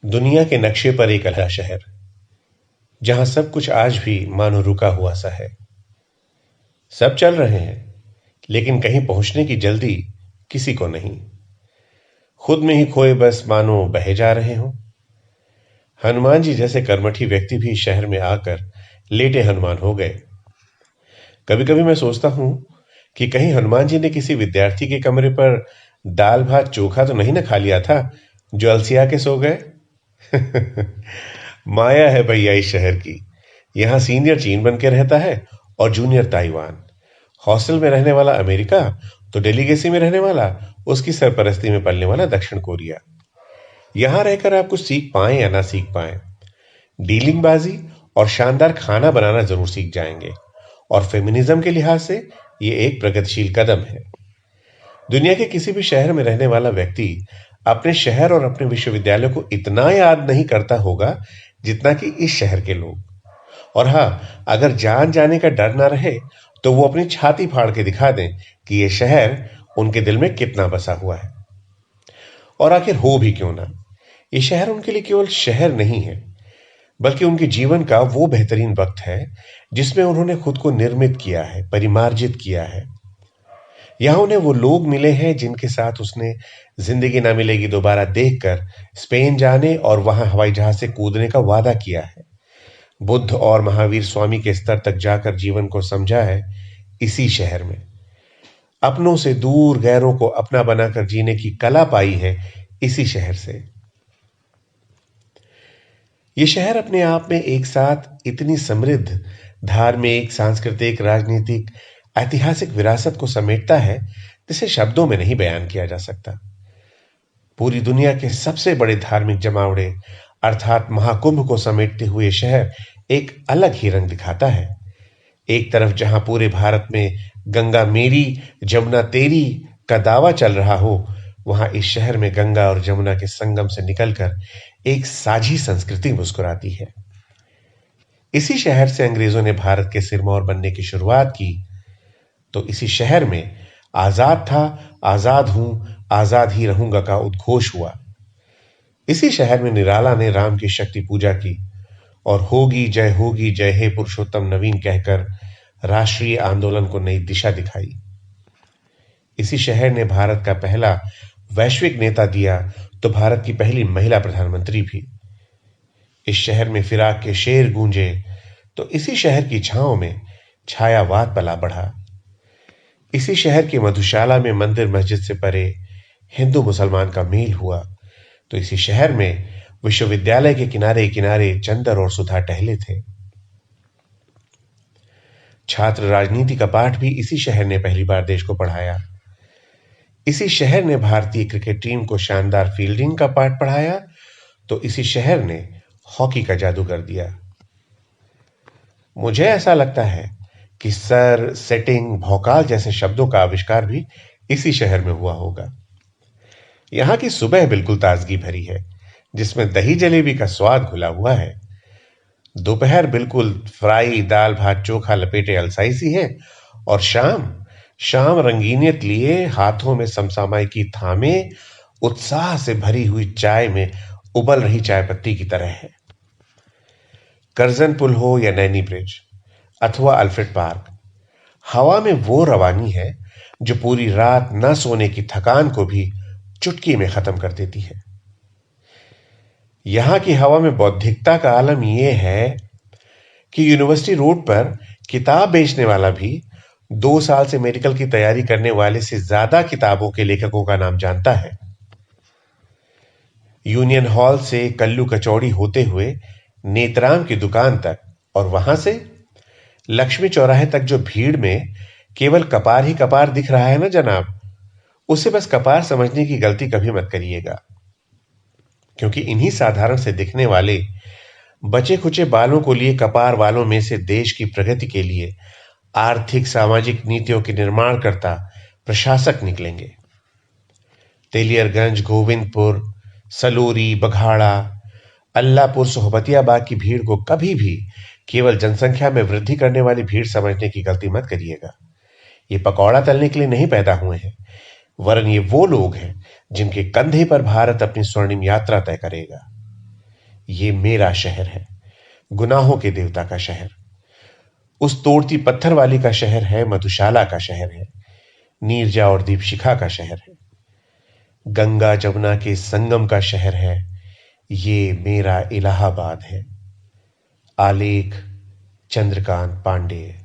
दुनिया के नक्शे पर एक अलग शहर, जहां सब कुछ आज भी मानो रुका हुआ सा है। सब चल रहे हैं, लेकिन कहीं पहुंचने की जल्दी किसी को नहीं। खुद में ही खोए बस मानो बहे जा रहे हों। हनुमान जी जैसे कर्मठी व्यक्ति भी शहर में आकर लेटे हनुमान हो गए। कभी कभी मैं सोचता हूं कि कहीं हनुमान जी ने किसी विद्यार्थी के कमरे पर दाल भात चोखा तो नहीं न खा लिया था, जो अलसिया के सो गए। माया है भैया इस शहर की। यहां सीनियर चीन बन के रहता है और जूनियर ताइवान। हॉस्टल में रहने वाला अमेरिका तो डेलीगेसी में रहने वाला उसकी सरपरस्ती में पलने वाला दक्षिण कोरिया। यहां रहकर आप कुछ सीख पाए या ना सीख पाए, डीलिंग बाजी और शानदार खाना बनाना जरूर सीख जाएंगे। और फेमिनिज्म के लिहाज से ये एक प्रगतिशील कदम है। दुनिया के किसी भी शहर में रहने वाला व्यक्ति अपने शहर और अपने विश्वविद्यालय को इतना याद नहीं करता होगा जितना कि इस शहर के लोग। और हां, अगर जान जाने का डर ना रहे तो वो अपनी छाती फाड़ के दिखा दें कि ये शहर उनके दिल में कितना बसा हुआ है। और आखिर हो भी क्यों ना, ये शहर उनके लिए केवल शहर नहीं है, बल्कि उनके जीवन का वो बेहतरीन वक्त है जिसमें उन्होंने खुद को निर्मित किया है, परिमार्जित किया है। यहां उन्हें वो लोग मिले हैं जिनके साथ उसने जिंदगी ना मिलेगी दोबारा देखकर स्पेन जाने और वहां हवाई जहाज से कूदने का वादा किया है। बुद्ध और महावीर स्वामी के स्तर तक जाकर जीवन को समझा है इसी शहर में। अपनों से दूर गैरों को अपना बनाकर जीने की कला पाई है इसी शहर से। ये शहर अपने आप में एक साथ इतनी समृद्ध धार्मिक, सांस्कृतिक, राजनीतिक, ऐतिहासिक विरासत को समेटता है जिसे शब्दों में नहीं बयान किया जा सकता। पूरी दुनिया के सबसे बड़े धार्मिक जमावड़े अर्थात महाकुंभ को समेटते हुए शहर एक अलग ही रंग दिखाता है। एक तरफ जहां पूरे भारत में गंगा मेरी, जमुना तेरी का दावा चल रहा हो, वहां इस शहर में गंगा और जमुना के संगम से निकलकर एक साझी संस्कृति मुस्कुराती है। इसी शहर से अंग्रेजों ने भारत के सिरमौर बनने की शुरुआत की, तो इसी शहर में आजाद था, आजाद हूं, आजाद ही रहूंगा का उद्घोष हुआ। इसी शहर में निराला ने राम की शक्ति पूजा की और होगी जय हे पुरुषोत्तम नवीन कहकर राष्ट्रीय आंदोलन को नई दिशा दिखाई। इसी शहर ने भारत का पहला वैश्विक नेता दिया तो भारत की पहली महिला प्रधानमंत्री भी। इस शहर में फिराक के शेर गूंजे तो इसी शहर की छांव में छायावाद पला बढ़ा। इसी शहर की मधुशाला में मंदिर मस्जिद से परे हिंदू मुसलमान का मेल हुआ, तो इसी शहर में विश्वविद्यालय के किनारे किनारे चंदर और सुधा टहले थे। छात्र राजनीति का पाठ भी इसी शहर ने पहली बार देश को पढ़ाया। इसी शहर ने भारतीय क्रिकेट टीम को शानदार फील्डिंग का पाठ पढ़ाया, तो इसी शहर ने हॉकी का जादू कर दिया। मुझे ऐसा लगता है कि सर, सेटिंग, भौकाल जैसे शब्दों का आविष्कार भी इसी शहर में हुआ होगा। यहां की सुबह बिल्कुल ताजगी भरी है, जिसमें दही जलेबी का स्वाद घुला हुआ है। दोपहर बिल्कुल फ्राई दाल भात चोखा लपेटे अलसाई सी है। और शाम शाम रंगीनियत लिए हाथों में समसामयिकी थामे उत्साह से भरी हुई चाय में उबल रही चाय पत्ती की तरह है। करजन पुल हो या नैनी ब्रिज अथवा अल्फ्रेड पार्क, हवा में वो रवानी है जो पूरी रात न सोने की थकान को भी चुटकी में खत्म कर देती है। यहां की हवा में बौद्धिकता का आलम यह है कि यूनिवर्सिटी रोड पर किताब बेचने वाला भी 2 साल से मेडिकल की तैयारी करने वाले से ज्यादा किताबों के लेखकों का नाम जानता है। यूनियन हॉल से कल्लू कचौड़ी होते हुए नेतराम की दुकान तक और वहां से लक्ष्मी चौराहे तक जो भीड़ में केवल कपार ही कपार दिख रहा है ना जनाब, उसे बस कपार समझने की गलती कभी मत करिएगा। क्योंकि इन्हीं साधारण से दिखने वाले बचे खुचे बालों को लिए कपार वालों में से देश की प्रगति के लिए आर्थिक सामाजिक नीतियों के निर्माण करता प्रशासक निकलेंगे। तेलियरगंज, गोविंदपुर, सलोरी, बघाड़ा, अल्लाहपुर, सोहबतियाबाग की भीड़ को कभी भी केवल जनसंख्या में वृद्धि करने वाली भीड़ समझने की गलती मत करिएगा। ये पकौड़ा तलने के लिए नहीं पैदा हुए हैं, वरन ये वो लोग हैं जिनके कंधे पर भारत अपनी स्वर्णिम यात्रा तय करेगा। ये मेरा शहर है, गुनाहों के देवता का शहर। उस तोड़ती पत्थर वाली का शहर है, मधुशाला का शहर है, नीरजा और दीपशिखा का शहर है। गंगा जमुना के संगम का शहर है, ये मेरा इलाहाबाद है। आलेख चंद्रकांत पांडे।